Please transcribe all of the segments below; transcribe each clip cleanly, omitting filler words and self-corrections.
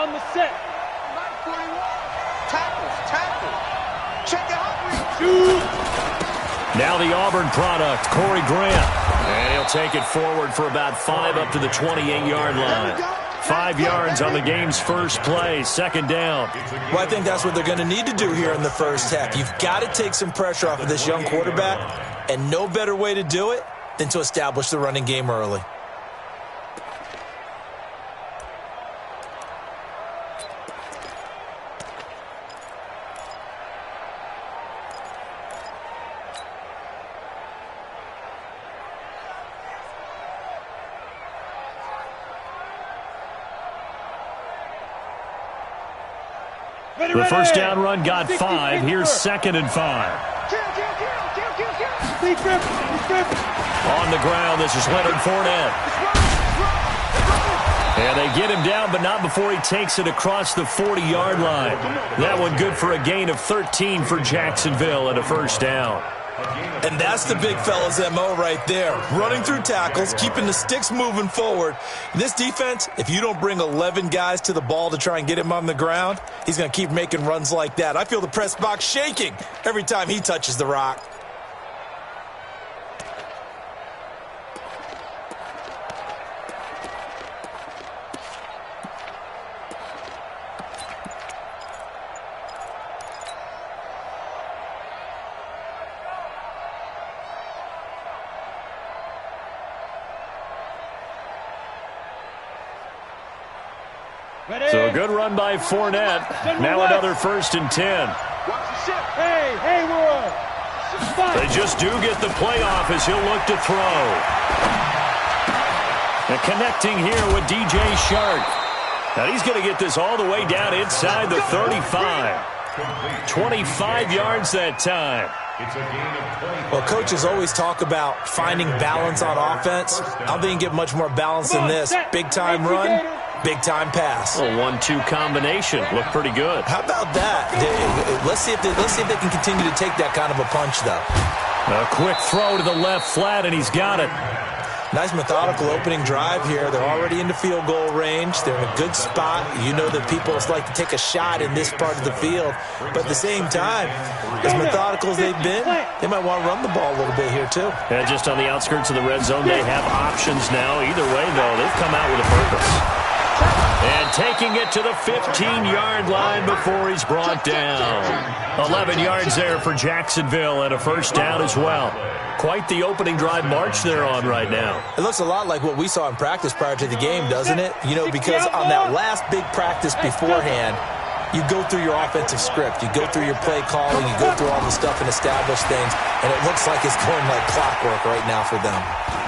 on the set. Tackle. Check it out. Shoot. Now the Auburn product, Corey Grant. And he'll take it forward for about 5 up to the 28-yard line. 5 yards on the game's first play, second down. Well, I think that's what they're going to need to do here in the first half. You've got to take some pressure off of this young quarterback, and no better way to do it than to establish the running game early. The first down run got 5. Here's 2nd and 5. On the ground, this is Leonard Fournette. And they get him down, but not before he takes it across the 40-yard line. That one good for a gain of 13 for Jacksonville and a first down. And that's the big fella's MO right there. Running through tackles, keeping the sticks moving forward. This defense, if you don't bring 11 guys to the ball to try and get him on the ground, he's going to keep making runs like that. I feel the press box shaking every time he touches the rock. So a good run by Fournette. Now another 1st and 10. Hey, Roy. They just do get the playoff as he'll look to throw. And connecting here with DJ Shark. Now he's going to get this all the way down inside the 35. 25 yards that time. Well, coaches always talk about finding balance on offense. I don't think you can get much more balance than this. Big-time run, big-time pass. A 1-2 combination. Looked pretty good. How about that? Let's see if they can continue to take that kind of a punch, though. A quick throw to the left flat, and he's got it. Nice methodical opening drive here. They're already into field goal range. They're in a good spot. You know that people like to take a shot in this part of the field. But at the same time, as methodical as they've been, they might want to run the ball a little bit here too. And just on the outskirts of the red zone, they have options now. Either way, though, they've come out with a purpose. And taking it to the 15-yard line before he's brought down. 11 yards there for Jacksonville and a first down as well. Quite the opening drive march they're on right now. It looks a lot like what we saw in practice prior to the game, doesn't it? You know, because on that last big practice beforehand, you go through your offensive script. You go through your play calling. You go through all the stuff and establish things. And it looks like it's going like clockwork right now for them.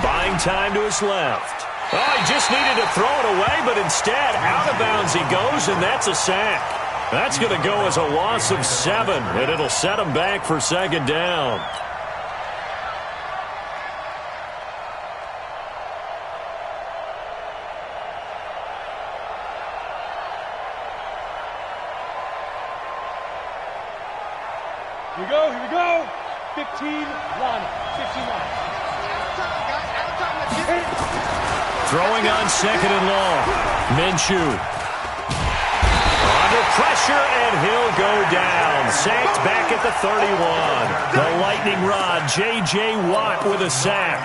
Buying time to his left. Oh, he just needed to throw it away, but instead, out of bounds he goes, and that's a sack. That's going to go as a loss of 7, and it'll set him back for second down. Here we go. 15 line. 15 line. Throwing on 2nd and long. Minshew. Under pressure, and he'll go down. Sacked back at the 31. The lightning rod, J.J. Watt with a sack.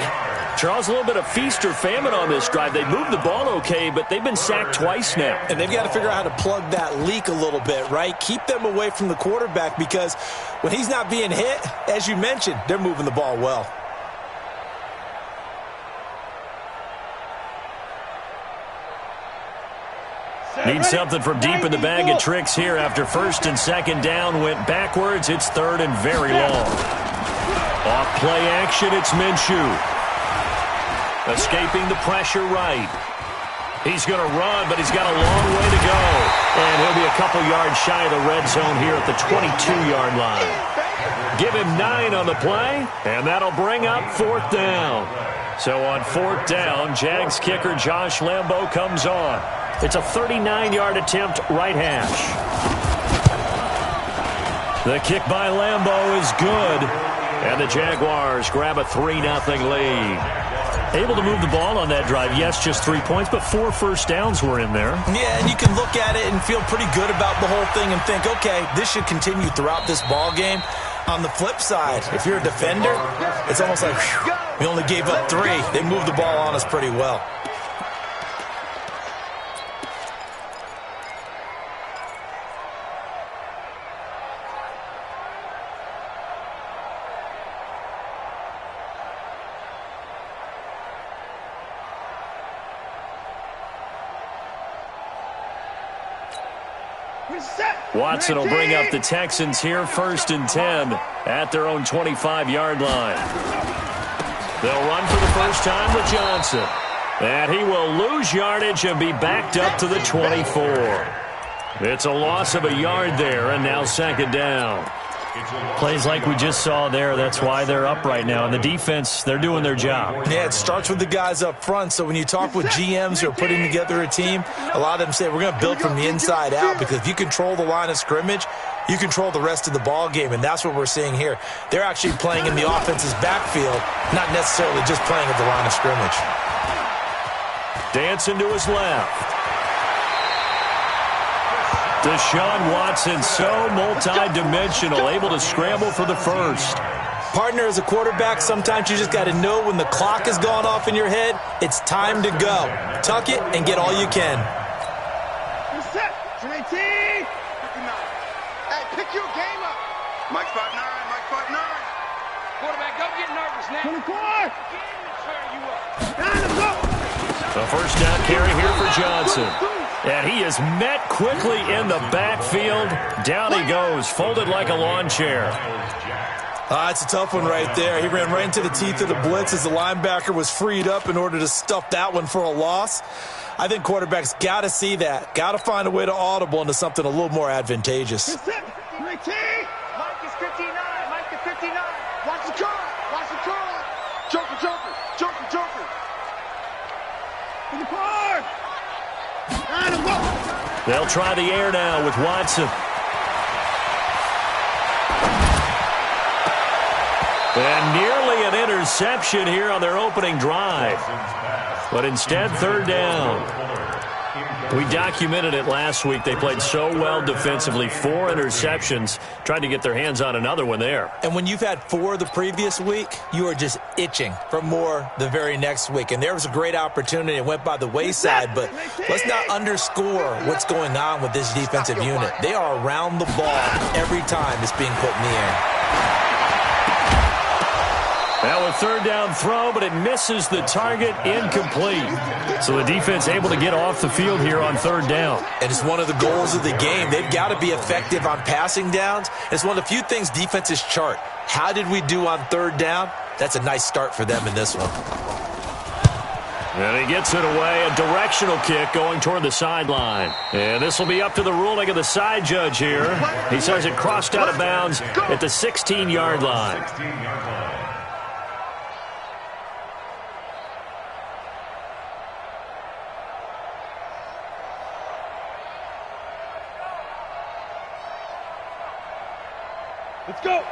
Charles, a little bit of feast or famine on this drive. They moved the ball okay, but they've been sacked twice now. And they've got to figure out how to plug that leak a little bit, right? Keep them away from the quarterback because when he's not being hit, as you mentioned, they're moving the ball well. Need something from deep in the bag of tricks here after 1st and 2nd down. Went backwards. It's 3rd and very long. Off play action, it's Minshew. Escaping the pressure right. He's going to run, but he's got a long way to go. And he'll be a couple yards shy of the red zone here at the 22-yard line. Give him 9 on the play, and that'll bring up 4th down. So on 4th down, Jags kicker Josh Lambo comes on. It's a 39-yard attempt, right hash. The kick by Lambo is good, and the Jaguars grab a 3-0 lead. Able to move the ball on that drive. Yes, just 3 points, but 4 first downs were in there. Yeah, and you can look at it and feel pretty good about the whole thing and think, okay, this should continue throughout this ball game. On the flip side, if you're a defender, it's almost like, whew, we only gave up 3. They moved the ball on us pretty well. Watson will bring up the Texans here, 1st and 10 at their own 25-yard line. They'll run for the first time with Johnson. And he will lose yardage and be backed up to the 24. It's a loss of a yard there, and now 2nd down. Plays like we just saw there, that's why they're up right now. And the defense, they're doing their job. Yeah, it starts with the guys up front. So when you talk with GMs who are putting together a team, a lot of them say, we're going to build from the inside out, because if you control the line of scrimmage, you control the rest of the ball game, and that's what we're seeing here. They're actually playing in the offense's backfield, not necessarily just playing at the line of scrimmage. Dancing to his left. Deshaun Watson, so multi-dimensional, able to scramble for the first. Partner, as a quarterback, sometimes you just got to know when the clock has gone off in your head, it's time to go. Tuck it and get all you can. Set. 18. 59. Hey, pick your game up. Mike 5'9", Mike 5'9". Quarterback, don't get nervous now. 24. A first down carry here for Johnson. And he is met quickly in the backfield. Down he goes, folded like a lawn chair. It's a tough one right there. He ran right into the teeth of the blitz as the linebacker was freed up in order to stuff that one for a loss. I think quarterbacks got to see that. Got to find a way to audible into something a little more advantageous. Mike is 59. Mike is 59. Watch the curl. Watch the curl. Joker, Joker. Joker, Joker. In the car. They'll try the air now with Watson. And nearly an interception here on their opening drive. But instead, 3rd down. We documented it last week. They played so well defensively. 4 interceptions. Tried to get their hands on another one there. And when you've had 4 the previous week, you are just itching for more the very next week. And there was a great opportunity. It went by the wayside. But let's not underscore what's going on with this defensive unit. They are around the ball every time it's being put in the air. Now a 3rd down throw, but it misses the target, incomplete. So the defense able to get off the field here on 3rd down. And it's one of the goals of the game. They've got to be effective on passing downs. It's one of the few things defenses chart. How did we do on 3rd down? That's a nice start for them in this one. And he gets it away, a directional kick going toward the sideline. And this will be up to the ruling of the side judge here. He says it crossed out of bounds at the 16-yard line.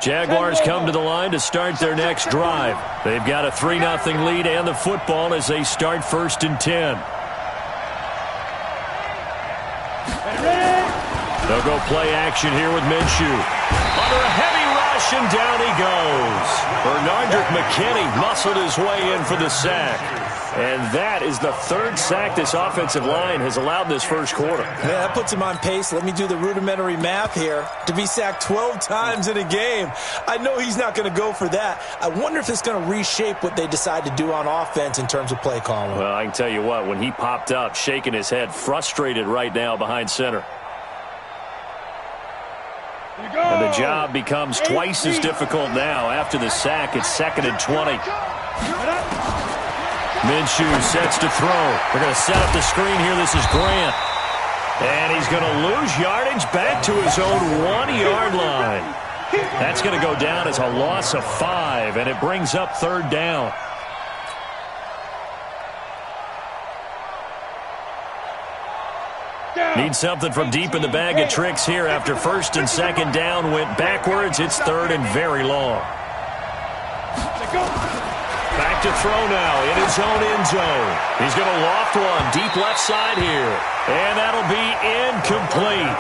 Jaguars come to the line to start their next drive. They've got a 3-0 lead and the football as they start 1st and 10. They'll go play action here with Minshew. Under a heavy rush, and down he goes. Bernardrick McKinney muscled his way in for the sack. And that is the 3rd sack this offensive line has allowed in this first quarter. Yeah, that puts him on pace. Let me do the rudimentary math here. To be sacked 12 times in a game, I know he's not going to go for that. I wonder if it's going to reshape what they decide to do on offense in terms of play calling. Well, I can tell you what, when he popped up, shaking his head, frustrated right now behind center. And the job becomes twice as difficult now after the sack. It's 2nd and 20. Minshew sets to throw. They're going to set up the screen here. This is Grant. And he's going to lose yardage back to his own 1-yard line. That's going to go down as a loss of 5, and it brings up 3rd down. Need something from deep in the bag of tricks here after 1st and 2nd down went backwards. It's 3rd and very long. Back back to throw now in his own end zone. He's going to loft one deep left side here. And that'll be incomplete.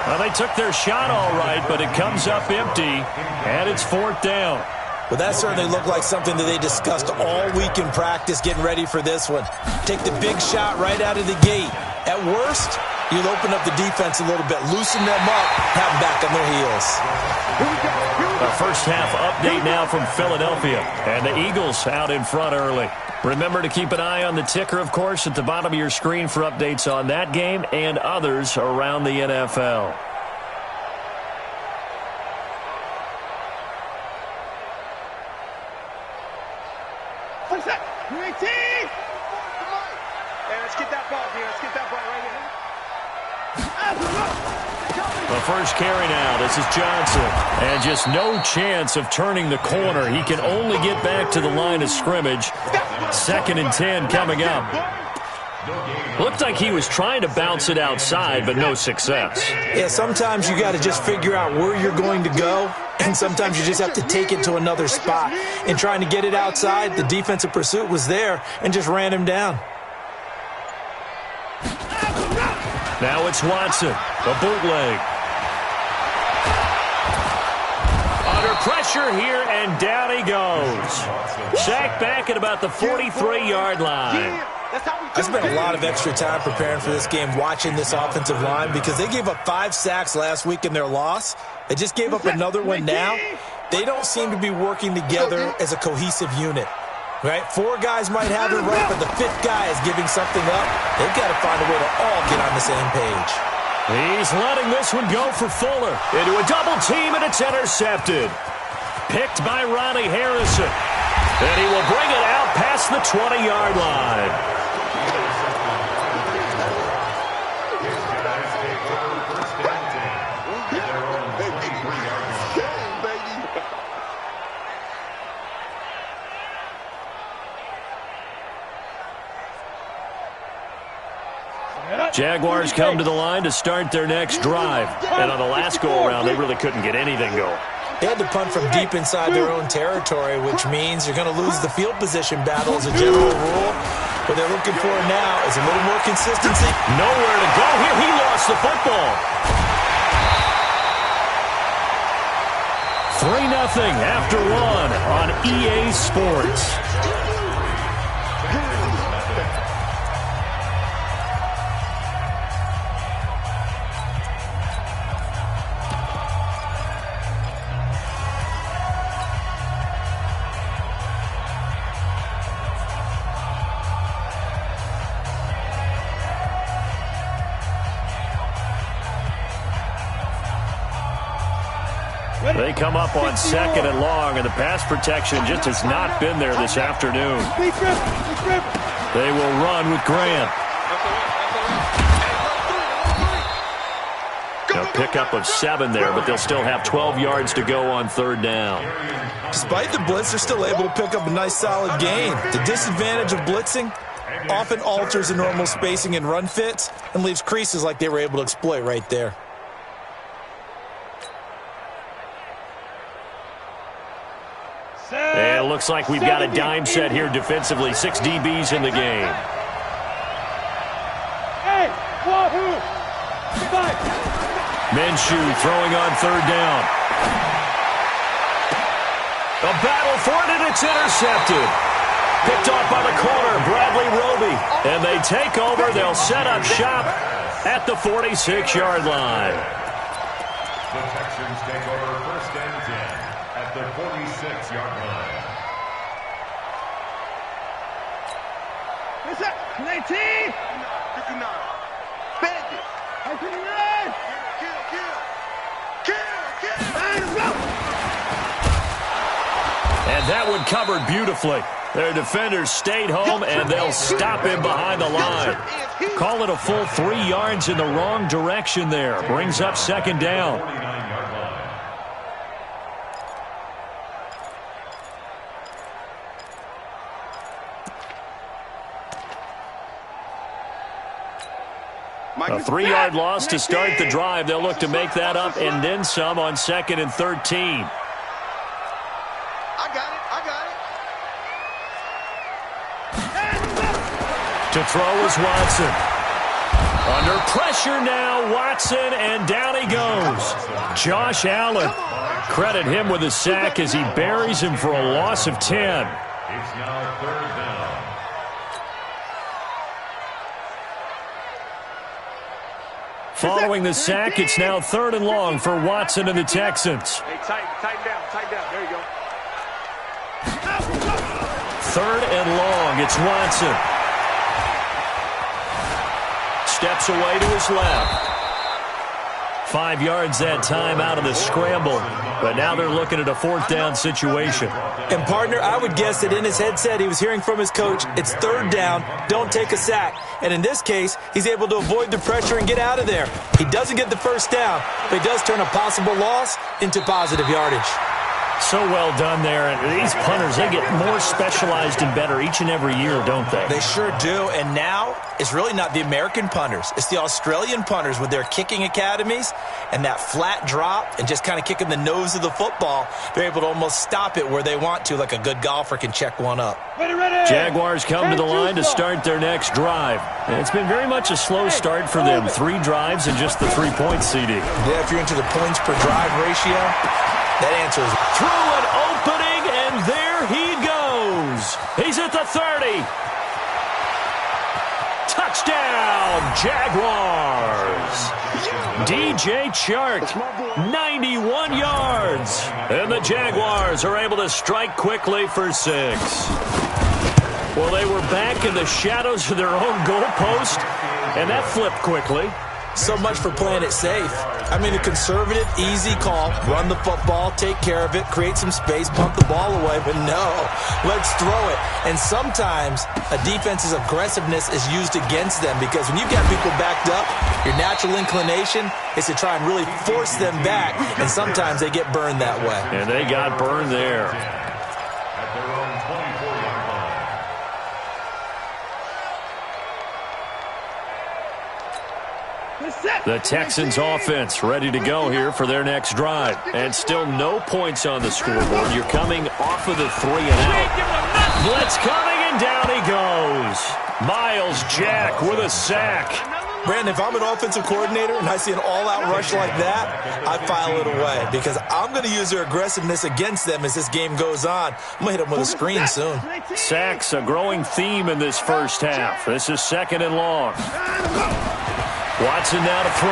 Well, they took their shot all right, but it comes up empty, and it's 4th down. Well, that certainly looked like something that they discussed all week in practice getting ready for this one. Take the big shot right out of the gate. At worst, you'll open up the defense a little bit, loosen them up, have them back on their heels. Our first half update now from Philadelphia, and the Eagles out in front early. Remember to keep an eye on the ticker, of course, at the bottom of your screen for updates on that game and others around the NFL. The first carry now. This is Johnson. And just no chance of turning the corner. He can only get back to the line of scrimmage. 2nd and 10 coming up. Looked like he was trying to bounce it outside, but no success. Yeah, sometimes you got to just figure out where you're going to go, and sometimes you just have to take it to another spot. In trying to get it outside, the defensive pursuit was there and just ran him down. Now it's Watson, a bootleg. Under pressure here, and down he goes. Sacked back at about the 43-yard line. I spent a lot of extra time preparing for this game, watching this offensive line, because they gave up 5 sacks last week in their loss. They just gave up another one now. They don't seem to be working together as a cohesive unit. Right? 4 guys might have it right, but the 5th guy is giving something up. They've got to find a way to all get on the same page. He's letting this one go for Fuller. Into a double team, and it's intercepted. Picked by Ronnie Harrison. And he will bring it out past the 20-yard line. Jaguars come to the line to start their next drive. And on the last go-around, they really couldn't get anything going. They had to punt from deep inside their own territory, which means you're going to lose the field position battle as a general rule. What they're looking for now is a little more consistency. Nowhere to go here. He lost the football. 3-0 after 1 on EA Sports. They come up on 2nd and long, and the pass protection just has not been there this afternoon. They will run with Grant. A pickup of 7 there, but they'll still have 12 yards to go on 3rd down. Despite the blitz, they're still able to pick up a nice solid gain. The disadvantage of blitzing often alters the normal spacing and run fits and leaves creases like they were able to exploit right there. And it looks like we've got a dime set here defensively. 6 DBs in the game. Minshew throwing on 3rd down. A battle for it, and it's intercepted. Picked off by the corner, Bradley Roby. And they take over. They'll set up shop at the 46-yard line. The Texans take over 1st and 10 at the 46-yard line. 19! 59. Bandit. 59. Kill. And that one covered beautifully. Their defenders stayed home, and they'll stop him behind the line. Call it a full 3 yards in the wrong direction there. Brings up 2nd down. A 3-yard loss to start the drive. They'll look to make that up and then some on 2nd and 13. I got it. To throw is Watson. Under pressure now, Watson, and down he goes. Josh Allen. Credit him with a sack as he buries him for a loss of 10. It's now 3rd down. Following the sack, it's now 3rd and long for Watson and the Texans. Hey, tighten down. There you go. 3rd and long, it's Watson. Steps away to his left. 5 yards that time out of the scramble. But now they're looking at a 4th down situation. And, partner, I would guess that in his headset he was hearing from his coach, it's 3rd down, don't take a sack. And in this case, he's able to avoid the pressure and get out of there. He doesn't get the 1st down, but he does turn a possible loss into positive yardage. So well done there. And these punters, they get more specialized and better each and every year, don't they? They sure do. And now it's really not the American punters. It's the Australian punters with their kicking academies and that flat drop and just kind of kicking the nose of the football. They're able to almost stop it where they want to, like a good golfer can check one up. Ready. Jaguars come to the line to start their next drive. And it's been very much a slow start for them. 3 drives and just the 3-point CD. Yeah, if you're into the points per drive ratio, that answer is Through an opening, and there he goes. He's at the 30. Touchdown, Jaguars. DJ Chark, 91 yards. And the Jaguars are able to strike quickly for 6. Well, they were back in the shadows of their own goalpost, and that flipped quickly. so much for playing it safe. I mean, a conservative, easy call, run the football, take care of it, create some space, pump the ball away, but no, let's throw it. And sometimes a defense's aggressiveness is used against them because when you've got people backed up, your natural inclination is to try and really force them back, and sometimes they get burned that way. And they got burned there. At their own 24-yard line. The Texans offense ready to go here for their next drive. And still no points on the scoreboard. You're coming off of the 3 and out. Blitz coming, and down he goes. Myles Jack with a sack. Brandon, if I'm an offensive coordinator and I see an all-out rush like that, I file it away because I'm going to use their aggressiveness against them as this game goes on. I'm going to hit them with a screen soon. Sacks a growing theme in this first half. This is 2nd and long. Watson now to throw.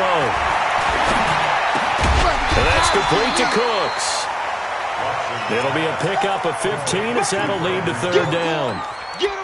And that's complete to Cooks. It'll be a pickup of 15 as that'll lead to 3rd down.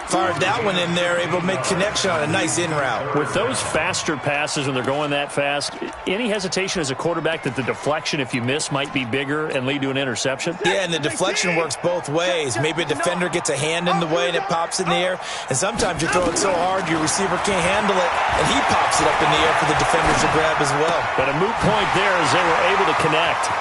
Fired that one in there, able to make connection on a nice in route. With those faster passes when they're going that fast, any hesitation as a quarterback that the deflection, if you miss, might be bigger and lead to an interception? Yeah, and the deflection works both ways. Maybe a defender gets a hand in the way and it pops in the air. And sometimes you throw it so hard your receiver can't handle it, and he pops it up in the air for the defenders to grab as well. But a moot point there as they were able to connect.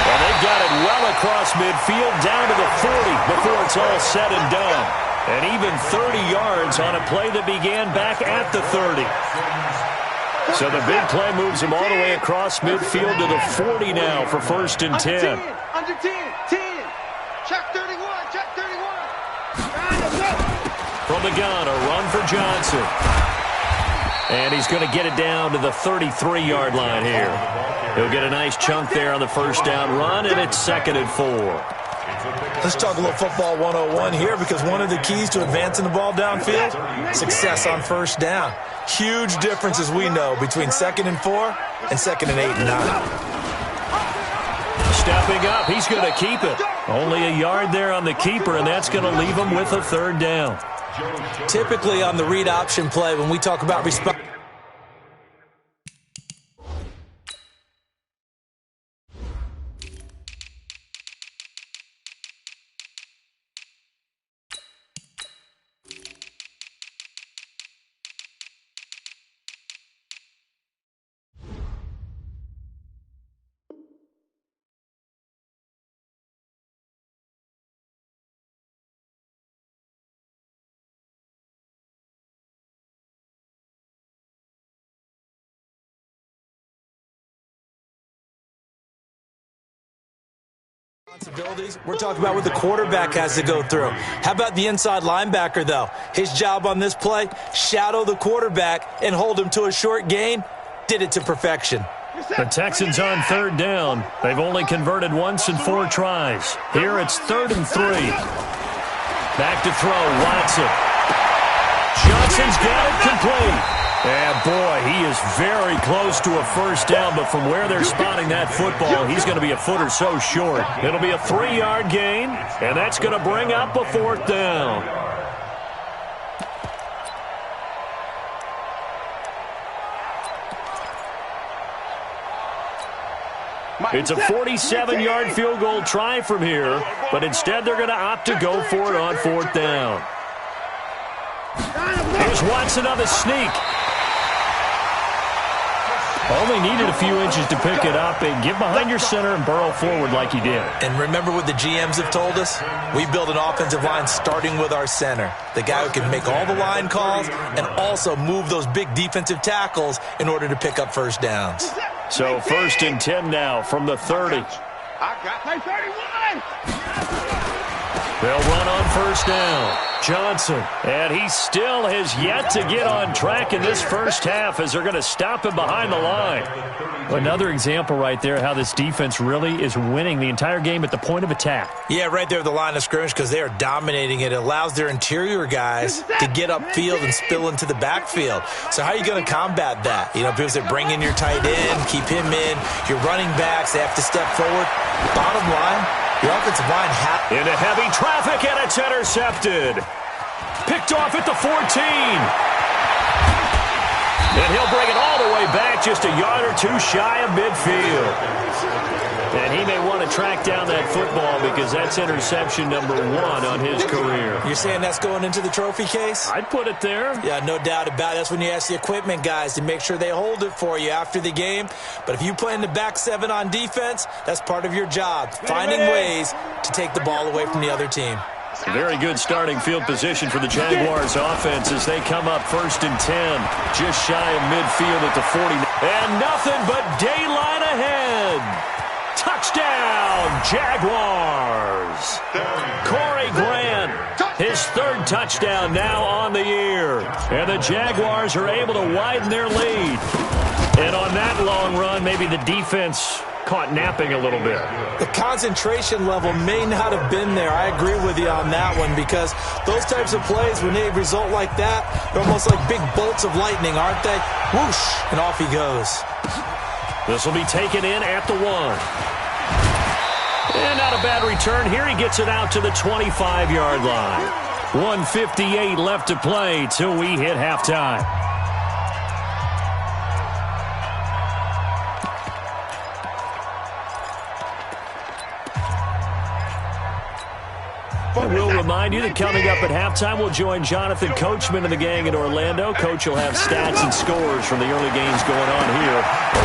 Well, they've got it well across midfield, down to the 40 before it's all said and done. And even 30 yards on a play that began back at the 30. So the big play moves him all the way across midfield to the 40 now for 1st and 10. Under 10. Check 31. From the gun, a run for Johnson. And he's going to get it down to the 33-yard line here. He'll get a nice chunk there on the 1st down run, and it's 2nd and 4. Let's talk a little football 101 here because one of the keys to advancing the ball downfield, success on 1st down. Huge difference, as we know, between 2nd and 4 and 2nd and 8 and 9. Stepping up, he's going to keep it. Only a yard there on the keeper, and that's going to leave him with a 3rd down. Typically on the read option play, when we talk about response, Responsibilities. We're talking about what the quarterback has to go through. How about the inside linebacker, though? His job on this play, shadow the quarterback and hold him to a short gain. Did it to perfection. The Texans on third down. They've only converted once in 4 tries. Here it's 3rd and 3. Back to throw, Watson. Johnson's got it complete. And, boy, he is very close to a first down, but from where they're spotting that football, he's going to be a foot or so short. It'll be a 3-yard gain, and that's going to bring up a 4th down. It's a 47-yard field goal try from here, but instead they're going to opt to go for it on 4th down. Here's Watson on the sneak. Only needed a few inches to pick it up and get behind your center and burrow forward like he did. And remember what the GMs have told us? We build an offensive line starting with our center, the guy who can make all the line calls and also move those big defensive tackles in order to pick up first downs. So 1st and 10 now from the 30. I got my 31. They'll run on first down. Johnson, and he still has yet to get on track in this first half as they're going to stop him behind the line. Another example right there how this defense really is winning the entire game at the point of attack. Yeah, right there at the line of scrimmage because they are dominating it. It allows their interior guys to get upfield and spill into the backfield. So how are you going to combat that? You know, people say bring in your tight end, keep him in. Your running backs, they have to step forward. Bottom line, your offensive line into heavy traffic, and it's intercepted. Picked off at the 14. And he'll bring it all the way back just a yard or two shy of midfield. And he may want to track down that football because that's interception number 1 on his career. You're saying that's going into the trophy case? I'd put it there. Yeah, no doubt about it. That's when you ask the equipment guys to make sure they hold it for you after the game. But if you play in the back 7 on defense, that's part of your job, finding ways to take the ball away from the other team. A very good starting field position for the Jaguars offense as they come up 1st and 10, just shy of midfield at the 40. And nothing but daylight ahead. Touchdown, Jaguars. Corey Grant, his 3rd touchdown now on the year. And the Jaguars are able to widen their lead. And on that long run, maybe the defense caught napping a little bit. The concentration level may not have been there. I agree with you on that one because those types of plays, when they result like that, they're almost like big bolts of lightning, aren't they? Whoosh, and off he goes. This will be taken in at the 1. And not a bad return. Here he gets it out to the 25-yard line. 1:58 left to play till we hit halftime. We'll remind you that coming up at halftime, we'll join Jonathan Coachman and the gang in Orlando. Coach will have stats and scores from the early games going on here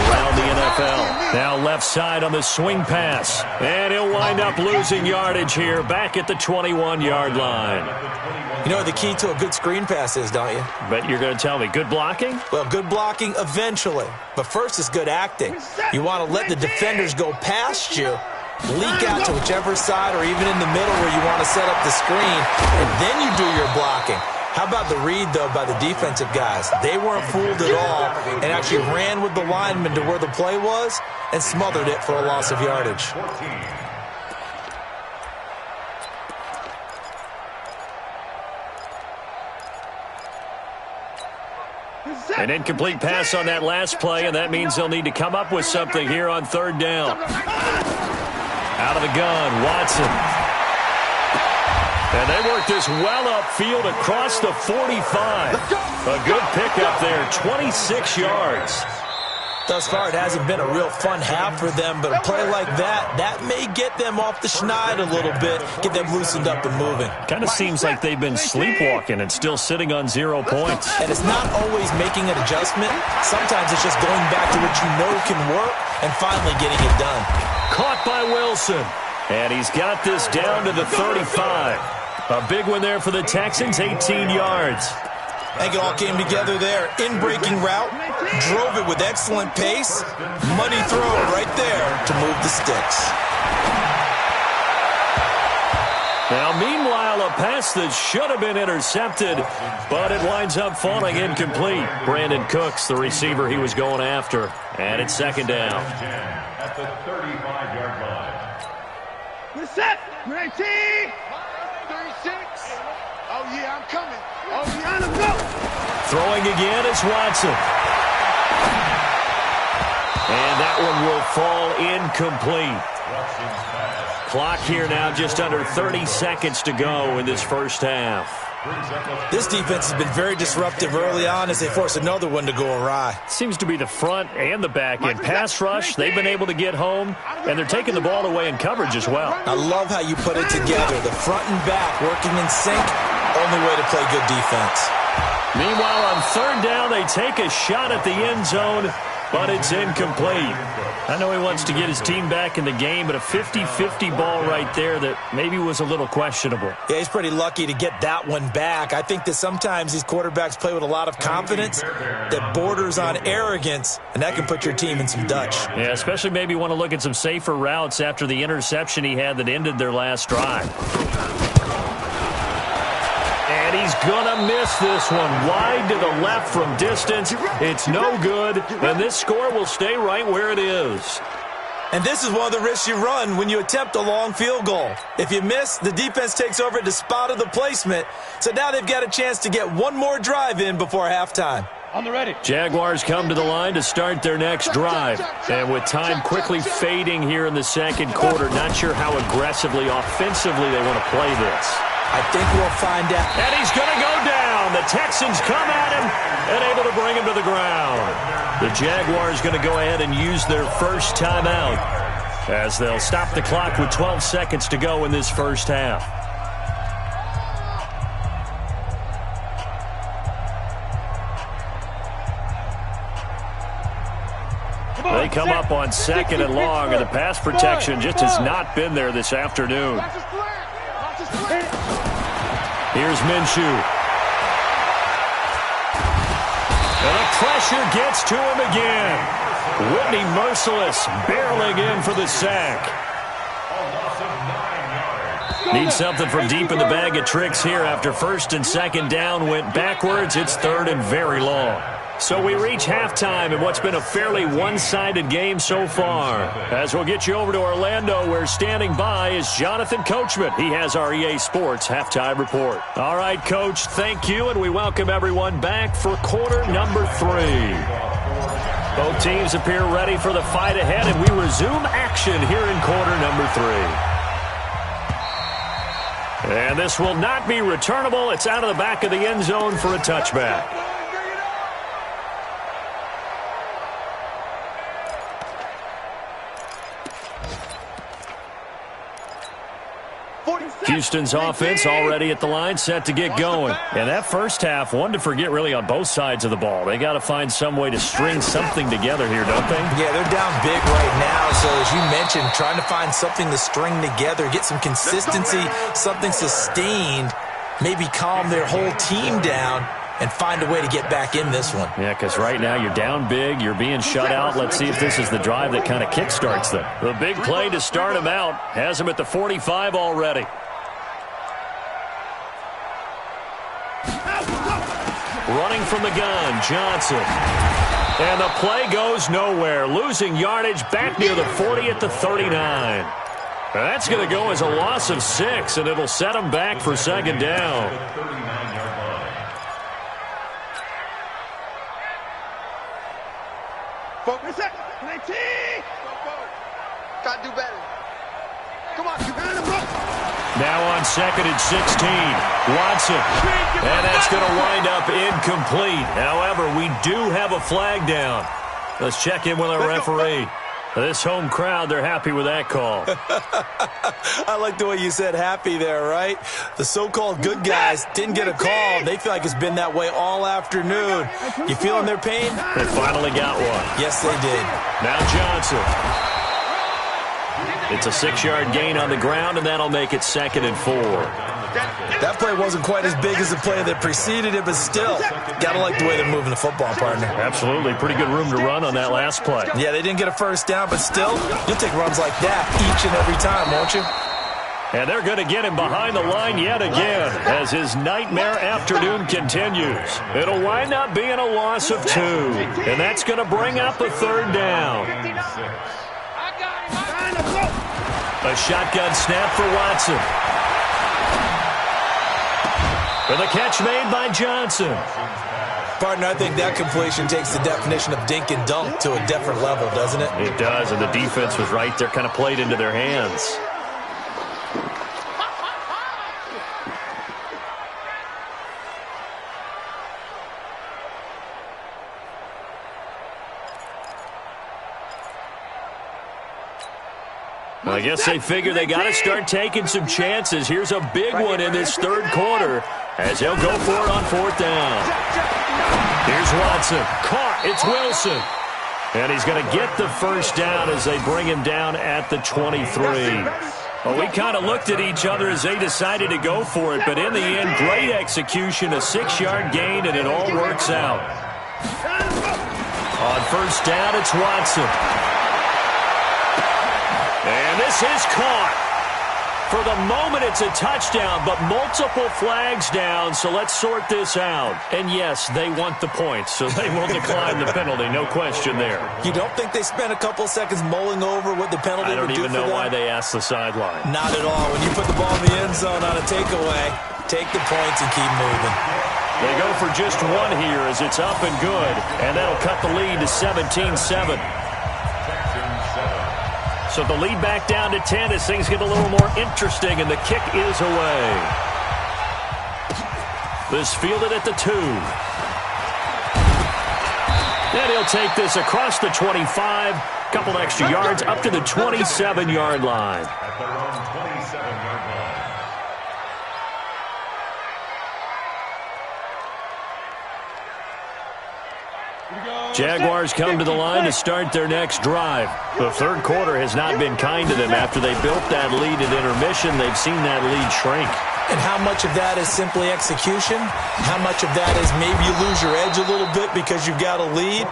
around the NFL. Now left side on the swing pass. And he'll wind up losing yardage here back at the 21-yard line. You know what the key to a good screen pass is, don't you? Bet you're going to tell me. Good blocking? Well, good blocking eventually. But first is good acting. You want to let the defenders go past you, leak out to whichever side or even in the middle where you want to set up the screen, and then you do your blocking. How about the read, though, by the defensive guys? They weren't fooled at all and actually ran with the lineman to where the play was and smothered it for a loss of yardage. An incomplete pass on that last play, and that means they'll need to come up with something here on 3rd down. Out of the gun, Watson. And they work this well upfield across the 45. A good pickup there, 26 yards. Thus far, it hasn't been a real fun half for them, but a play like that may get them off the schneid a little bit, get them loosened up and moving. Kind of seems like they've been sleepwalking and still sitting on 0 points. And it's not always making an adjustment. Sometimes it's just going back to what you know can work and finally getting it done. Caught by Wilson. And he's got this down to the 35. A big one there for the Texans, 18 yards. I think it all came together there. In-breaking route, drove it with excellent pace. Money throw right there to move the sticks. Now, meanwhile, a pass that should have been intercepted, but it winds up falling incomplete. Brandon Cooks, the receiver he was going after. And it's second down. At the 35-yard line. We're set. We're 18. 36. Oh, yeah, I'm coming. Oh, yeah, let's go. Throwing again is Watson. And that one will fall incomplete. Clock here now, just under 30 seconds to go in this first half. This defense has been very disruptive early on as they force another one to go awry. Seems to be the front and the back end. Pass rush, they've been able to get home, and they're taking the ball away in coverage as well. I love how you put it together. The front and back working in sync, only way to play good defense. Meanwhile, on third down, they take a shot at the end zone, but it's incomplete. I know he wants to get his team back in the game, but a 50-50 ball right there that maybe was a little questionable. Yeah, he's pretty lucky to get that one back. I think that sometimes these quarterbacks play with a lot of confidence that borders on arrogance, and that can put your team in some Dutch. Yeah, especially maybe want to look at some safer routes after the interception he had that ended their last drive. And he's going to miss this one. Wide to the left from distance. It's no good, and this score will stay right where it is. And this is one of the risks you run when you attempt a long field goal. If you miss, the defense takes over at the spot of the placement. So now they've got a chance to get one more drive in before halftime. On the ready. Jaguars come to the line to start their next drive. And with time quickly fading here in the second quarter, not sure how aggressively, offensively they want to play this. I think we'll find out. And he's going to go down. The Texans come at him and able to bring him to the ground. The Jaguars going to go ahead and use their first timeout as they'll stop the clock with 12 seconds to go in this first half. They come up on second and long, and the pass protection just has not been there this afternoon. Here's Minshew. And the pressure gets to him again. Whitney Merciless barreling in for the sack. Needs something from deep in the bag of tricks here after first and second down went backwards. It's third and very long. So we reach halftime in what's been a fairly one-sided game so far. As we'll get you over to Orlando, where standing by is Jonathan Coachman. He has our EA Sports Halftime Report. All right, Coach, thank you, and we welcome everyone back for quarter number 3. Both teams appear ready for the fight ahead, and we resume action here in quarter number 3. And this will not be returnable. It's out of the back of the end zone for a touchback. Houston's offense already at the line, set to get going. And that first half, one to forget really on both sides of the ball. They got to find some way to string something together here, don't they? Yeah, they're down big right now. So as you mentioned, trying to find something to string together, get some consistency, something sustained, maybe calm their whole team down and find a way to get back in this one. Yeah, because right now you're down big, you're being shut out. Let's see if this is the drive that kind of kickstarts them. The big play to start them out has them at the 45 already. Running from the gun, Johnson. And the play goes nowhere. Losing yardage back near the 40 at the 39. That's going to go as a loss of 6, and it'll set them back for second down. Focus it. 19. Got to do better. Come on, you got him. Now on second and 16, Watson. And that's going to wind up incomplete. However, we do have a flag down. Let's check in with our referee. This home crowd, they're happy with that call. I like the way you said happy there, right? The so-called good guys didn't get a call. They feel like it's been that way all afternoon. You feeling their pain? They finally got one. Yes, they did. Now Johnson. It's a 6-yard gain on the ground, and that'll make it second and 4. That play wasn't quite as big as the play that preceded it, but still, gotta like the way they're moving the football, partner. Absolutely. Pretty good room to run on that last play. Yeah, they didn't get a first down, but still, you'll take runs like that each and every time, won't you? And they're going to get him behind the line yet again as his nightmare afternoon continues. It'll wind up being a loss of 2. And that's going to bring up a third down. A shotgun snap for Watson. For the catch made by Johnson. Partner, I think that completion takes the definition of dink and dunk to a different level, doesn't it? It does, and the defense was right there, kind of played into their hands. I guess they figure they got to start taking some chances. Here's a big one in this third quarter as they'll go for it on 4th down. Here's Watson. Caught. It's Wilson. And he's going to get the first down as they bring him down at the 23. Well, we kind of looked at each other as they decided to go for it, but in the end, great execution, a 6-yard gain, and it all works out. On 1st down, it's Watson. And this is caught. For the moment, it's a touchdown, but multiple flags down, so let's sort this out. And yes, they want the points, so they will decline the penalty, no question there. You don't think they spent a couple seconds mulling over what the penalty would do for them? I don't even know why they asked the sideline. Not at all. When you put the ball in the end zone on a takeaway, take the points and keep moving. They go for just one here as it's up and good, and that'll cut the lead to 17-7. So the lead back down to 10 as things get a little more interesting, and the kick is away. This fielded at the 2. And he'll take this across the 25, couple extra yards up to the 27-yard line. At their own 27-yard line. Jaguars come to the line to start their next drive. The third quarter has not been kind to them. After they built that lead at intermission, they've seen that lead shrink. And how much of that is simply execution? How much of that is maybe you lose your edge a little bit because you've got a lead?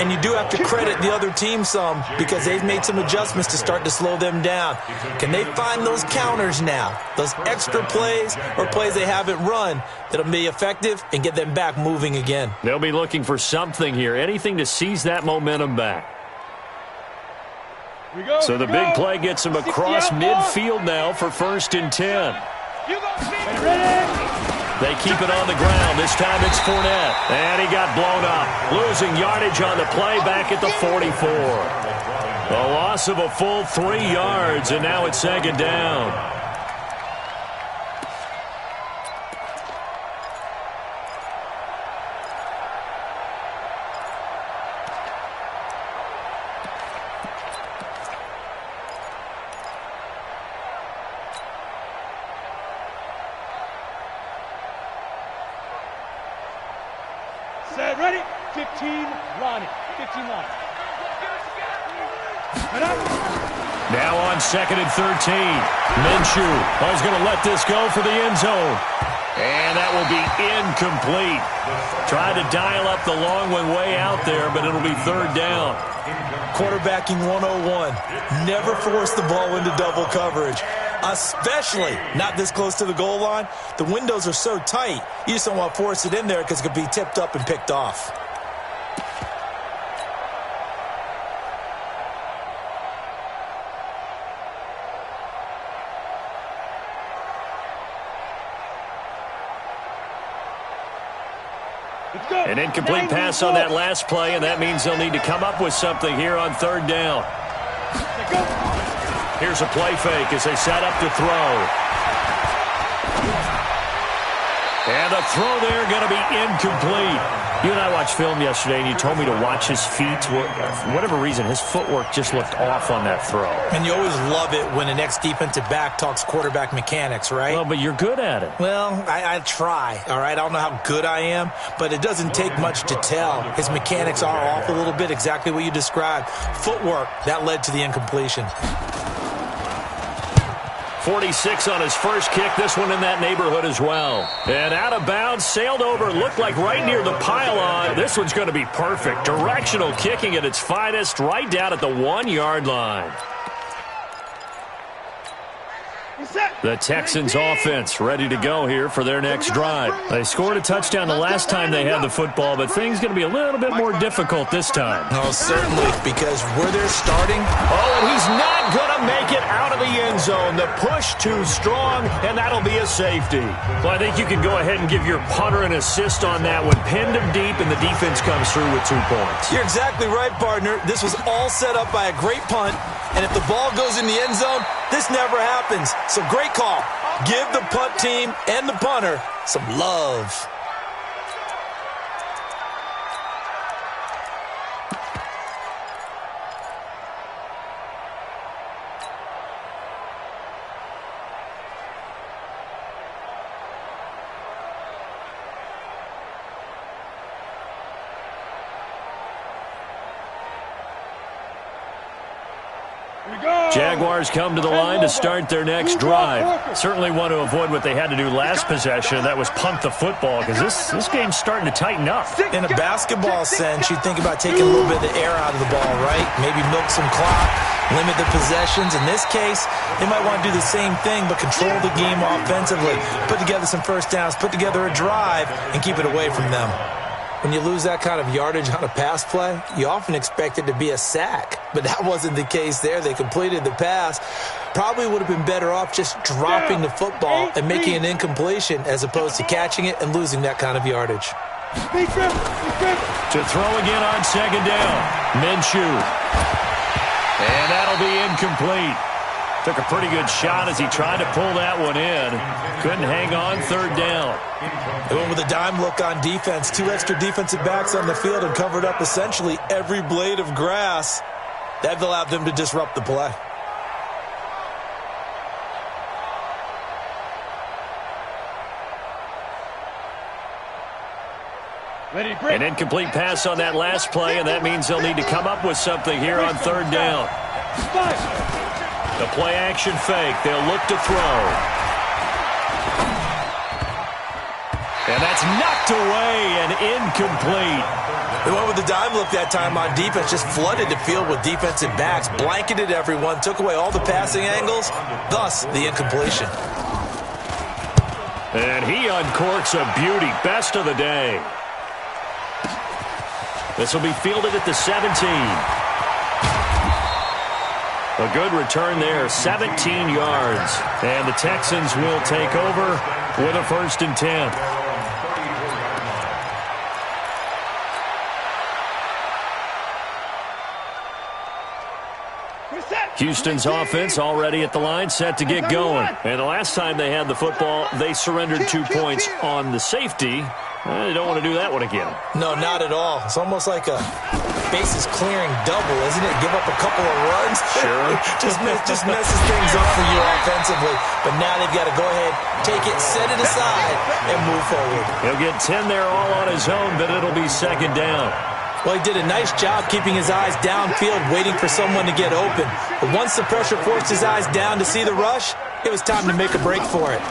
And you do have to credit the other team some because they've made some adjustments to start to slow them down. Can they find those counters now, those extra plays or plays they haven't run that'll be effective and get them back moving again? They'll be looking for something here, anything to seize that momentum back. So the big play gets them across midfield now for 1st and 10. They keep it on the ground. This time it's Fournette. And he got blown up. Losing yardage on the play back at the 44. A loss of a full 3 yards, and now it's 2nd down. Set, ready? 15, Ronnie. 15 line. Now on 2nd and 13. Minshew is going to let this go for the end zone. And that will be incomplete. Trying to dial up the long one way out there, but it'll be 3rd down. Quarterbacking 101. Never force the ball into double coverage. Especially not this close to the goal line. The windows are so tight, you just don't want to force it in there because it could be tipped up and picked off. An incomplete pass on that last play, and that means they'll need to come up with something here on 3rd down. Here's a play fake as they set up to throw. And the throw there going to be incomplete. You and I watched film yesterday, and you told me to watch his feet. For whatever reason, his footwork just looked off on that throw. And you always love it when an ex-defensive back talks quarterback mechanics, right? Well, but you're good at it. Well, I try, all right? I don't know how good I am, but it doesn't take much to tell. His mechanics are off a little bit, exactly what you described. Footwork, that led to the incompletion. 46 on his first kick, this one in that neighborhood as well. And out of bounds, sailed over, looked like right near the pylon. This one's going to be perfect. Directional kicking at its finest, right down at the 1-yard line. The Texans offense ready to go here for their next drive. They scored a touchdown the last time they had the football, but things going to be a little bit more difficult this time. Oh, certainly, because where they're starting. Oh, and he's not going to make it out of the end zone. The push too strong, and that'll be a safety. Well, I think you can go ahead and give your punter an assist on that one. Pinned him deep, and the defense comes through with 2 points. You're exactly right, partner. This was all set up by a great punt, and if the ball goes in the end zone, this never happens. So great call. Give the punt team and the punter some love. Jaguars come to the line to start their next drive. Certainly want to avoid what they had to do last possession. That was punt the football, because this game's starting to tighten up. In a basketball sense, you think about taking a little bit of the air out of the ball, right? Maybe milk some clock, limit the possessions. In this case, they might want to do the same thing, but control the game offensively. Put together some first downs, put together a drive, and keep it away from them. When you lose that kind of yardage on a pass play, you often expect it to be a sack. But that wasn't the case there. They completed the pass. Probably would have been better off just dropping the football and making an incompletion as opposed to catching it and losing that kind of yardage. To throw again on second down. Minshew. And that'll be incomplete. Took a pretty good shot as he tried to pull that one in. Couldn't hang on, third down. They went with a dime look on defense. 2 extra defensive backs on the field and covered up essentially every blade of grass. That allowed them to disrupt the play. An incomplete pass on that last play, and that means they'll need to come up with something here on third down. The play action fake. They'll look to throw. And that's knocked away and incomplete. They went with the dime look that time on defense, just flooded the field with defensive backs, blanketed everyone, took away all the passing angles, thus the incompletion. And he uncorks a beauty. Best of the day. This will be fielded at the 17. A good return there, 17 yards. And the Texans will take over with a 1st and 10. Houston's offense already at the line, set to get going. And the last time they had the football, they surrendered 2 points on the safety. They don't want to do that one again. No, not at all. It's almost like a bases clearing double, isn't it? Give up a couple of runs. Sure. just messes things up for you offensively. But now they've got to go ahead, take it, set it aside, and move forward. He'll get 10 there all on his own, but it'll be second down. Well, he did a nice job keeping his eyes downfield, waiting for someone to get open. But once the pressure forced his eyes down to see the rush, it was time to make a break for it.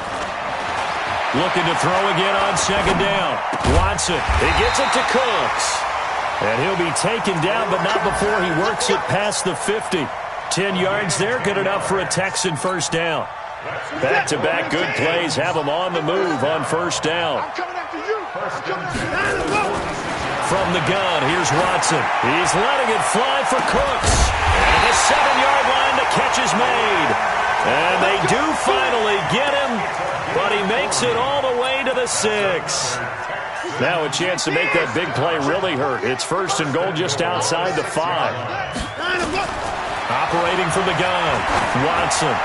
Looking to throw again on second down. Watson, he gets it to Cooks. And he'll be taken down, but not before he works it past the 50. 10 yards there, good enough for a Texan first down. Back-to-back good plays have him on the move on first down. From the gun, here's Watson. He's letting it fly for Cooks. And at the 7-yard line, the catch is made. And they do finally get him, but he makes it all the way to the 6. Now a chance to make that big play really hurt. It's 1st and goal just outside the 5. Operating from the gun, Watson.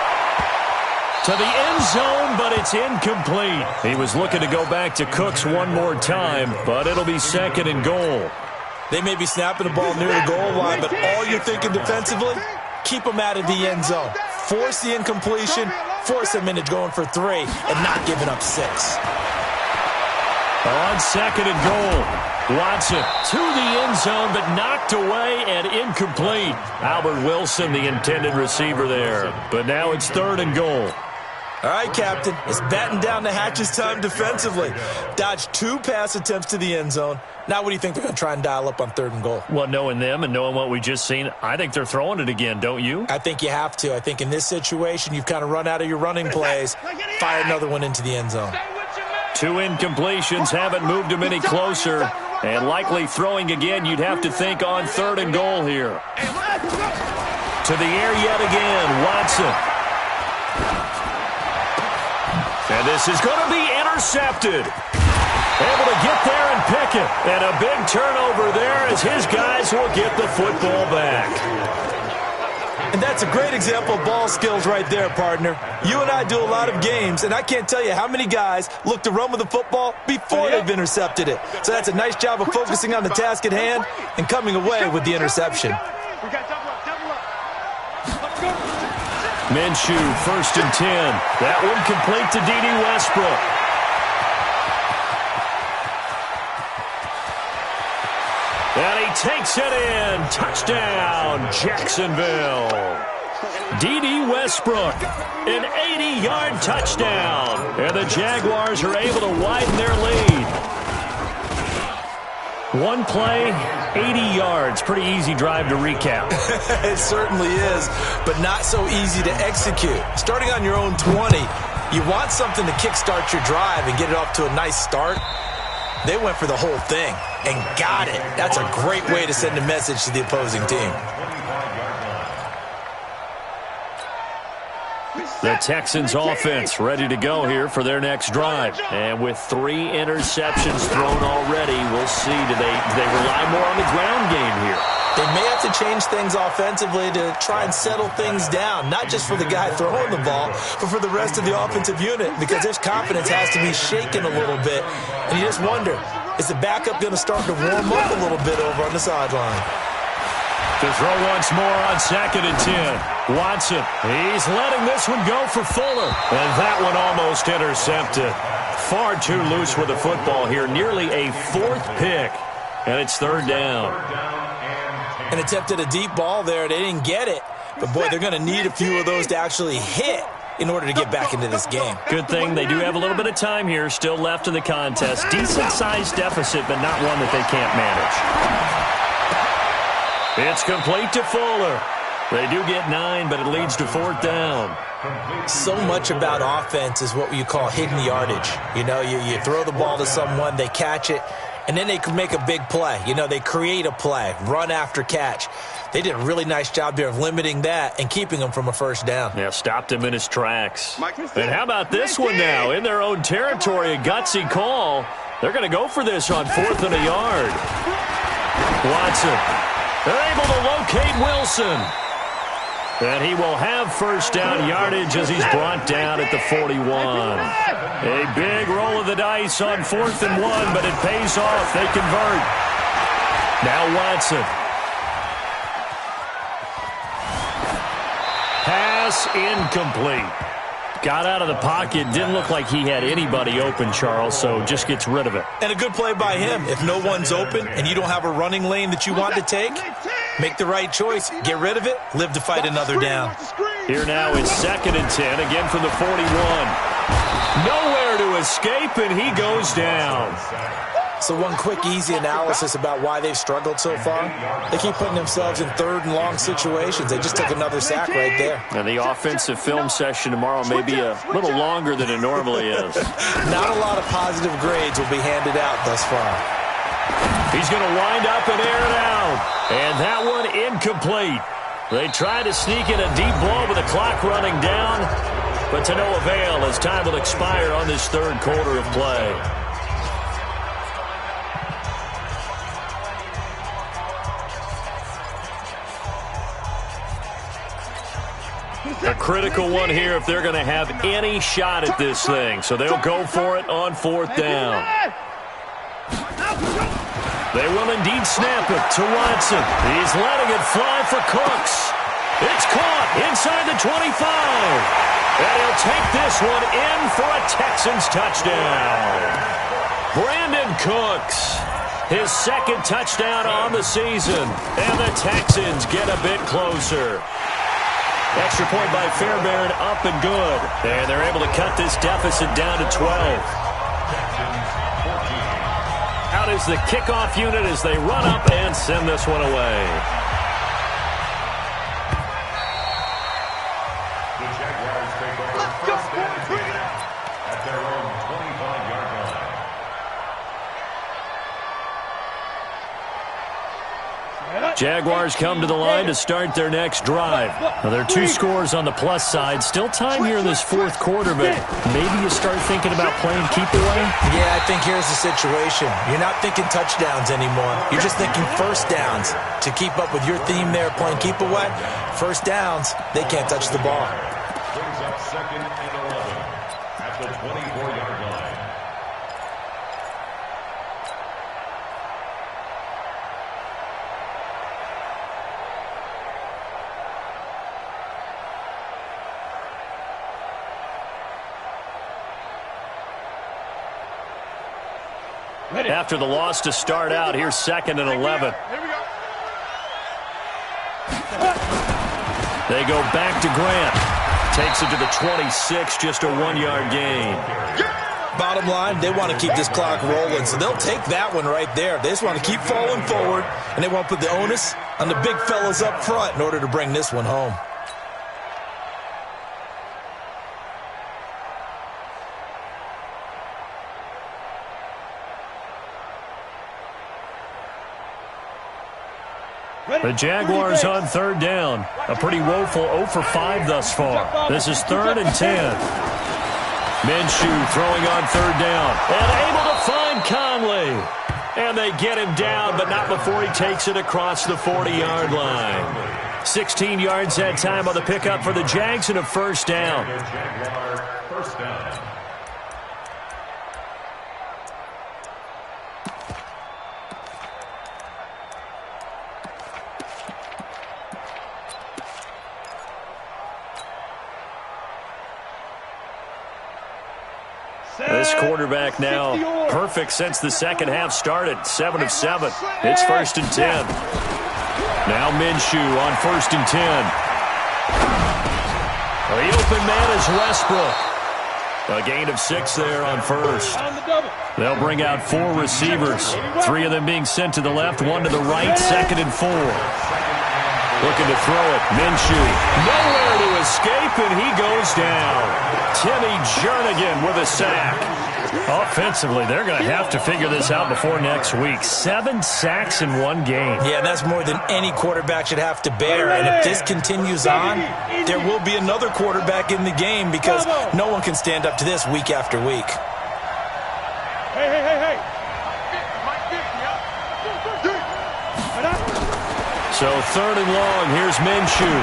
To the end zone, but it's incomplete. He was looking to go back to Cooks one more time, but it'll be 2nd and goal. They may be snapping the ball near the goal line, but all you're thinking defensively, keep them out of the end zone. Force the incompletion, force them into going for 3, and not giving up 6. On 2nd and goal, Watson to the end zone, but knocked away and incomplete. Albert Wilson, the intended receiver there. But now it's 3rd and goal. All right, Captain. It's batten down the hatches time defensively. Dodged 2 pass attempts to the end zone. Now what do you think they're going to try and dial up on 3rd and goal? Well, knowing them and knowing what we just seen, I think they're throwing it again, don't you? I think you have to. I think in this situation, you've kind of run out of your running plays. Fire another one into the end zone. 2 incompletions haven't moved him any closer. And likely throwing again, you'd have to think on 3rd and goal here. To the air yet again, Watson. And this is going to be intercepted. Able to get there and pick it. And a big turnover there as his guys will get the football back. And that's a great example of ball skills right there, partner. You and I do a lot of games, and I can't tell you how many guys look to run with the football before they've intercepted it. So that's a nice job of focusing on the task at hand and coming away with the interception. Minshew, 1st and 10. That one complete to D.D. Westbrook. And he takes it in. Touchdown, Jacksonville. D.D. Westbrook, an 80-yard touchdown. And the Jaguars are able to widen their lead. 1 play, 80 yards. Pretty easy drive to recap. It certainly is, but not so easy to execute. Starting on your own 20, you want something to kickstart your drive and get it off to a nice start. They went for the whole thing and got it. That's a great way to send a message to the opposing team. The Texans offense ready to go here for their next drive. And with 3 interceptions thrown already, we'll see. Do they rely more on the ground game here? They may have to change things offensively to try and settle things down, not just for the guy throwing the ball, but for the rest of the offensive unit, because his confidence has to be shaken a little bit. And you just wonder, is the backup going to start to warm up a little bit over on the sideline? To throw once more on 2nd and 10. Watson, he's letting this one go for Fuller. And that one almost intercepted. Far too loose with the football here. Nearly a 4th pick. And it's 3rd down. And attempted a deep ball there. They didn't get it. But, boy, they're going to need a few of those to actually hit in order to get back into this game. Good thing they do have a little bit of time here still left in the contest. Decent-sized deficit, but not one that they can't manage. It's complete to Fuller. They do get 9, but it leads to 4th down. So much about offense is what you call hidden yardage. You know, you throw the ball to someone, they catch it, and then they can make a big play. You know, they create a play, run after catch. They did a really nice job there of limiting that and keeping him from a 1st down. Yeah, stopped him in his tracks. And how about this one now? In their own territory, a gutsy call. They're going to go for this on 4th and a yard. Watson. They're able to locate Wilson. And he will have 1st down yardage as he's brought down at the 41. A big roll of the dice on 4th and 1, but it pays off. They convert. Now Watson. Pass incomplete. Got out of the pocket. Didn't look like he had anybody open, Charles, so just gets rid of it. And a good play by him. If no one's open and you don't have a running lane that you want to take, make the right choice. Get rid of it. Live to fight another down. Here now is 2nd and 10, again from the 41. Nowhere to escape, and he goes down. So one quick, easy analysis about why they've struggled so far. They keep putting themselves in 3rd and long situations. They just took another sack right there. And the offensive film session tomorrow may be a little longer than it normally is. Not a lot of positive grades will be handed out thus far. He's going to wind up and air it out. And that one incomplete. They try to sneak in a deep ball with the clock running down, but to no avail as time will expire on this 3rd quarter of play. A critical one here if they're going to have any shot at this thing. So they'll go for it on 4th down. They will indeed snap it to Watson. He's letting it fly for Cooks. It's caught inside the 25. And he'll take this one in for a Texans touchdown. Brandon Cooks, his 2nd touchdown on the season. And the Texans get a bit closer. Extra point by Fairbairn, up and good. And they're able to cut this deficit down to 12. Out is the kickoff unit as they run up and send this one away. The Jaguars take over first and 10 at their own 25-yard line. Jaguars come to the line to start their next drive. Now, there are 2 scores on the plus side. Still time here in this fourth quarter, but maybe you start thinking about playing keep away? Yeah, I think here's the situation. You're not thinking touchdowns anymore. You're just thinking first downs. To keep up with your theme there, playing keep away, first downs, they can't touch the ball. Brings up 2nd and 11 at the 24-yard line. After the loss to start out, here's 2nd and 11. They go back to Grant. Takes it to the 26, just a 1-yard gain. Bottom line, they want to keep this clock rolling, so they'll take that one right there. They just want to keep falling forward, and they want to put the onus on the big fellas up front in order to bring this one home. The Jaguars on 3rd down. A pretty woeful 0 for 5 thus far. This is 3rd and 10. Minshew throwing on 3rd down. And able to find Conley. And they get him down, but not before he takes it across the 40-yard line. 16 yards that time on the pickup for the Jags and a first down. Jaguar first down. This quarterback now perfect since the second half started. 7 of 7. It's 1st and 10. Now Minshew on 1st and 10. The open man is Westbrook. A gain of 6 there on 1st. They'll bring out 4 receivers. 3 of them being sent to the left, 1 to the right, 2nd and 4. Looking to throw it. Minshew. Nowhere to escape, and he goes down. Timmy Jernigan with a sack. Offensively, they're going to have to figure this out before next week. 7 sacks in 1 game. Yeah, that's more than any quarterback should have to bear. And if this continues on, there will be another quarterback in the game because no one can stand up to this week after week. Hey. So 3rd and long, here's Minshew.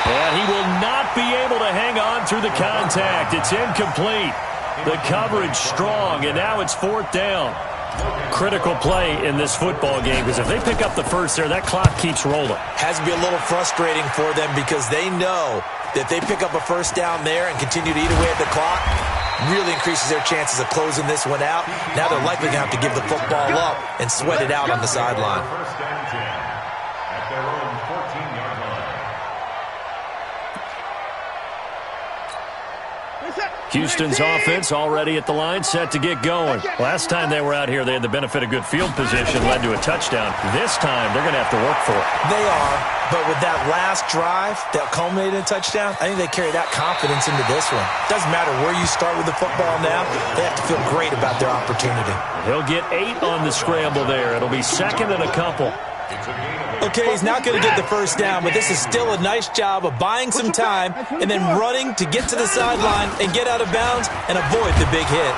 And he will not be able to hang on through the contact. It's incomplete. The coverage strong, and now it's 4th down. Critical play in this football game because if they pick up the first there, that clock keeps rolling. Has to be a little frustrating for them because they know that they pick up a first down there and continue to eat away at the clock, really increases their chances of closing this one out. Now they're likely going to have to give the football up and sweat it out on the sideline. 1st and 10 at their own 14-yard line. Houston's offense already at the line, set to get going. Last time they were out here, they had the benefit of good field position, led to a touchdown. This time, they're going to have to work for it. They are, but with that last drive that culminated in a touchdown, I think they carry that confidence into this one. Doesn't matter where you start with the football now, they have to feel great about their opportunity. He'll get 8 on the scramble there. It'll be 2nd and a couple. Okay, he's not going to get the first down, but this is still a nice job of buying some time and then running to get to the sideline and get out of bounds and avoid the big hit.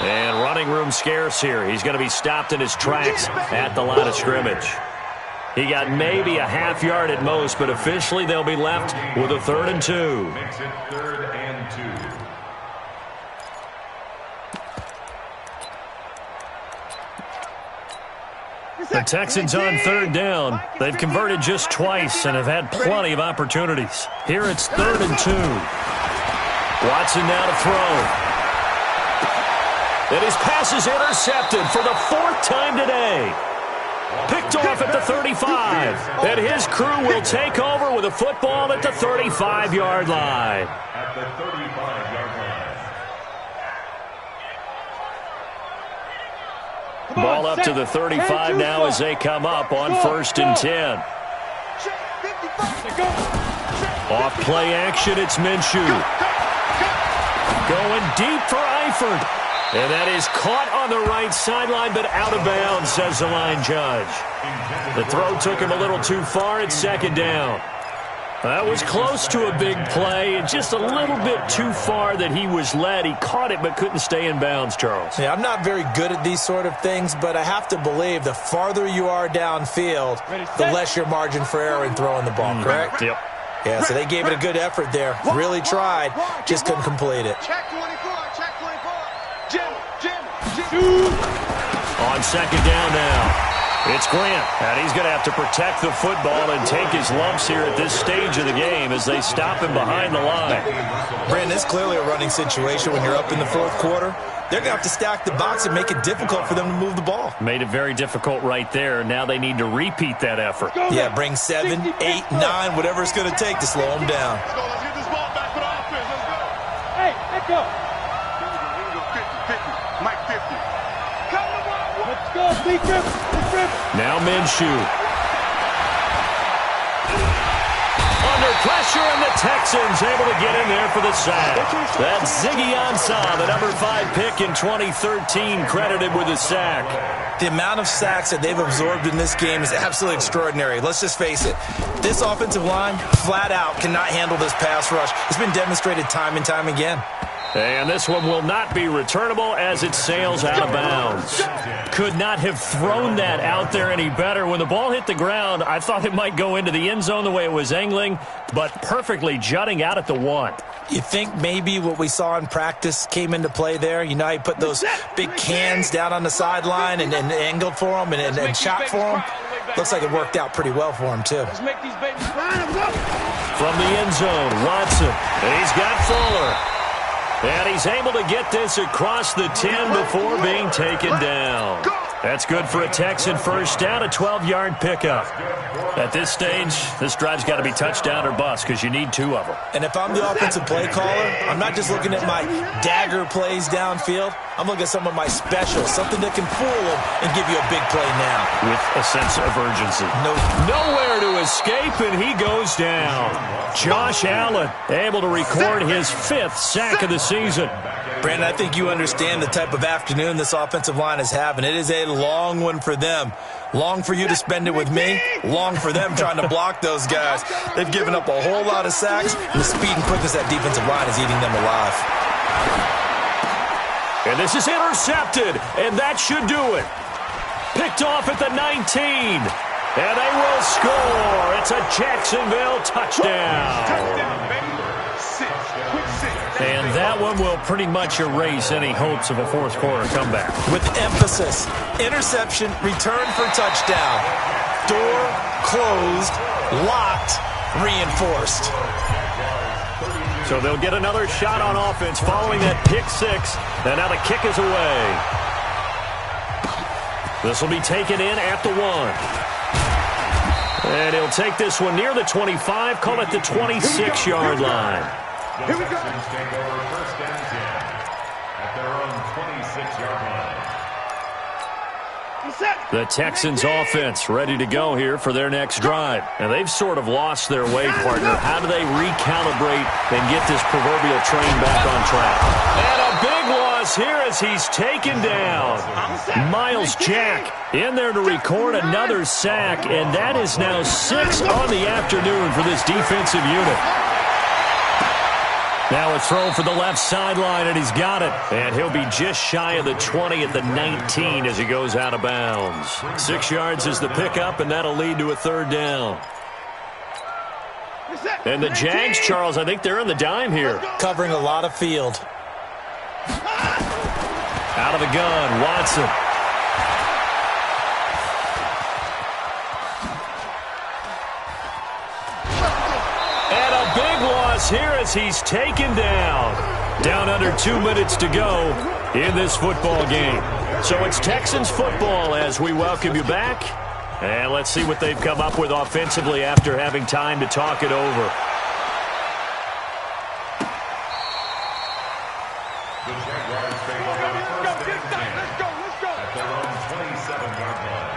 And running room scarce here. He's going to be stopped in his tracks at the line of scrimmage. He got maybe a half yard at most, but officially they'll be left with a 3rd and 2. Makes it 3rd and 2. The Texans on 3rd down. They've converted just twice and have had plenty of opportunities. Here it's 3rd and 2. Watson now to throw. And his pass is intercepted for the 4th time today. Picked off at the 35. And his crew will take over with a football at the 35-yard line. At the 35-yard line. Ball up to the 35 now as they come up on 1st and 10. Off play action, it's Minshew. Going deep for Eifert. And that is caught on the right sideline, but out of bounds, says the line judge. The throw took him a little too far. It's 2nd down. That was close to a big play. Just a little bit too far that he was led. He caught it but couldn't stay in bounds, Charles. Yeah, I'm not very good at these sort of things, but I have to believe the farther you are downfield, the less your margin for error in throwing the ball, correct? Yep. Yeah, so they gave it a good effort there. Really tried, just couldn't complete it. Check 24, check 24. Jim. On 2nd down now. It's Grant, and he's going to have to protect the football and take his lumps here at this stage of the game as they stop him behind the line. Brandon, it's clearly a running situation when you're up in the 4th quarter. They're going to have to stack the box and make it difficult for them to move the ball. Made it very difficult right there. Now they need to repeat that effort. Yeah, bring 7, 8, 9, whatever it's going to take to slow them down. Let's go. Let's get this ball back for the offense. Let's go. Hey, let's go. Here we go. 50. Mike 50. Come on. Let's go. Big rip. Now Minshew. Under pressure, and the Texans able to get in there for the sack. That's Ziggy Ansah, the number 5 pick in 2013, credited with the sack. The amount of sacks that they've absorbed in this game is absolutely extraordinary. Let's just face it. This offensive line, flat out, cannot handle this pass rush. It's been demonstrated time and time again. And this one will not be returnable as it sails out of bounds. Could not have thrown that out there any better. When the ball hit the ground, I thought it might go into the end zone the way it was angling, but perfectly jutting out at the 1. You think maybe what we saw in practice came into play there? You know how you put those big cans down on the sideline and angled for them and shot for them? Looks like it worked out pretty well for him, too. Let's make these babies run. From the end zone, Watson. And he's got Fuller. And he's able to get this across the 10 before being taken down. That's good for a Texan first down, a 12-yard pickup. At this stage, this drive's got to be touchdown or bust because you need 2 of them. And if I'm the offensive play caller, I'm not just looking at my dagger plays downfield. I'm looking at some of my specials, something that can fool them and give you a big play now. With a sense of urgency. Nowhere to escape, and he goes down. Josh Allen able to record his 5th sack of the season. Brandon, I think you understand the type of afternoon this offensive line is having. It is a long one for them. Long for you to spend it with me. Long for them trying to block those guys. They've given up a whole lot of sacks, and the speed and quickness of that defensive line is eating them alive. And this is intercepted, and that should do it. Picked off at the 19. And they will score. It's a Jacksonville touchdown. And that one will pretty much erase any hopes of a 4th quarter comeback. With emphasis, interception, return for touchdown. Door closed, locked, reinforced. So they'll get another shot on offense following that pick 6. And now the kick is away. This will be taken in at the 1. And he'll take this one near the 25, call it the 26-yard line. The Texans take over 1st and 10 at their own 26-yard line. The Texans offense ready to go here for their next drive. And they've sort of lost their way, partner. How do they recalibrate and get this proverbial train back on track? And a big loss here as he's taken down. Miles Jack in there to record another sack, and that is now 6 on the afternoon for this defensive unit. Now a throw for the left sideline, and he's got it. And he'll be just shy of the 20 at the 19 as he goes out of bounds. 6 yards is the pickup, and that'll lead to a 3rd down. And the Jags, Charles, I think they're on the dime here. Covering a lot of field. Out of the gun, Watson. And a big loss here as he's taken down. Down under 2 minutes to go in this football game. So it's Texans football as we welcome you back And let's see what they've come up with offensively after having time to talk it over. The Jaguars take over first and 10 at their own 27-yard line.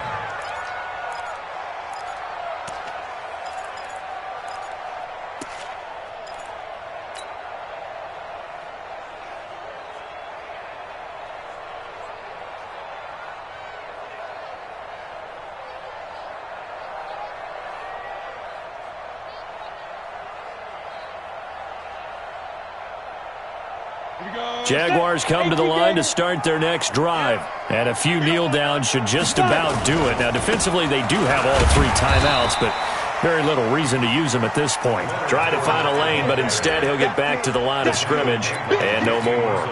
Jaguars come to the line to start their next drive. And a few kneel downs should just about do it. Now, defensively, they do have all 3 timeouts, but very little reason to use them at this point. Try to find a lane, but instead he'll get back to the line of scrimmage and no more.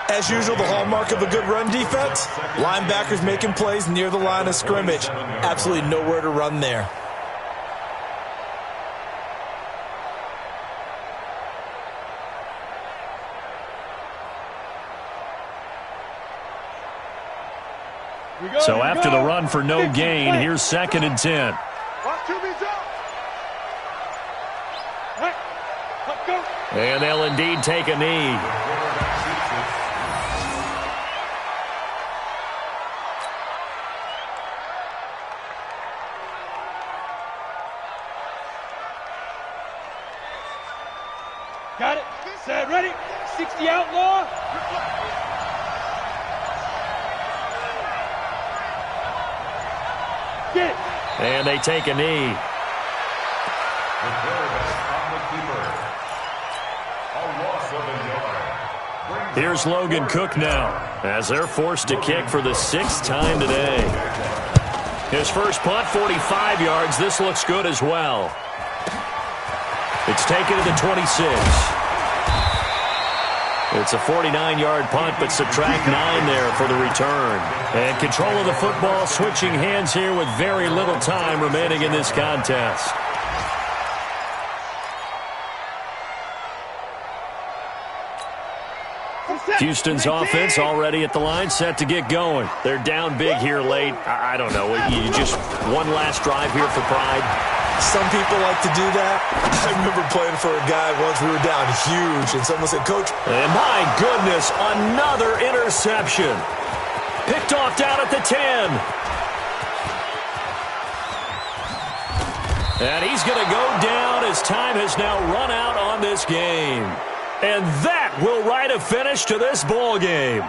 As usual, the hallmark of a good run defense, linebackers making plays near the line of scrimmage. Absolutely nowhere to run there. So after the run for no gain, here's 2nd and 10. And they'll indeed take a knee. Got it. Set. Ready. 60 outlaw. Get it. And they take a knee. The quarterback on the keeper. A loss of a yard. Here's Logan Cook now as they're forced to kick for the 6th time today. His first punt, 45 yards. This looks good as well. It's taken to the 26. It's a 49-yard punt, but subtract 9 there for the return. And control of the football switching hands here with very little time remaining in this contest. Houston's offense already at the line, set to get going. They're down big here late. I don't know. You just one last drive here for pride. Some people like to do that. I remember playing for a guy once. We were down huge, and someone said, "Coach." And my goodness, another interception. Picked off down at the 10. And he's going to go down as time has now run out on this game. And that will write a finish to this ball game.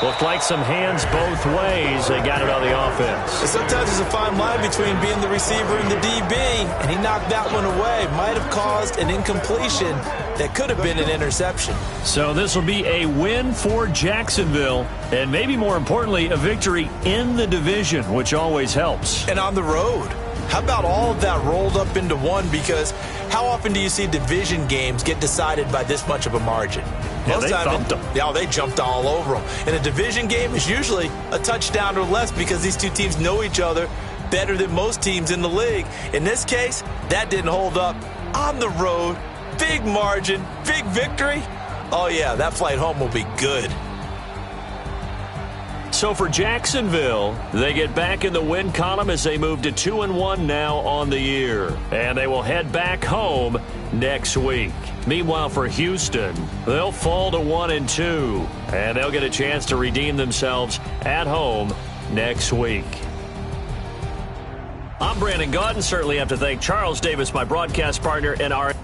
Looked like some hands both ways. They got it on the offense. Sometimes there's a fine line between being the receiver and the DB, and he knocked that one away. Might have caused an incompletion that could have been an interception. So this will be a win for Jacksonville, and maybe more importantly, a victory in the division, which always helps. And on the road. How about all of that rolled up into one? Because how often do you see division games get decided by this much of a margin? Yeah, they thumped them. Yeah, they jumped all over them. And a division game is usually a touchdown or less because these two teams know each other better than most teams in the league. In this case, that didn't hold up. On the road, big margin, big victory. Oh, yeah, that flight home will be good. So for Jacksonville, they get back in the win column as they move to 2-1 now on the year. And they will head back home next week. Meanwhile, for Houston, they'll fall to 1-2. And they'll get a chance to redeem themselves at home next week. I'm Brandon Gaudin. Certainly have to thank Charles Davis, my broadcast partner, and our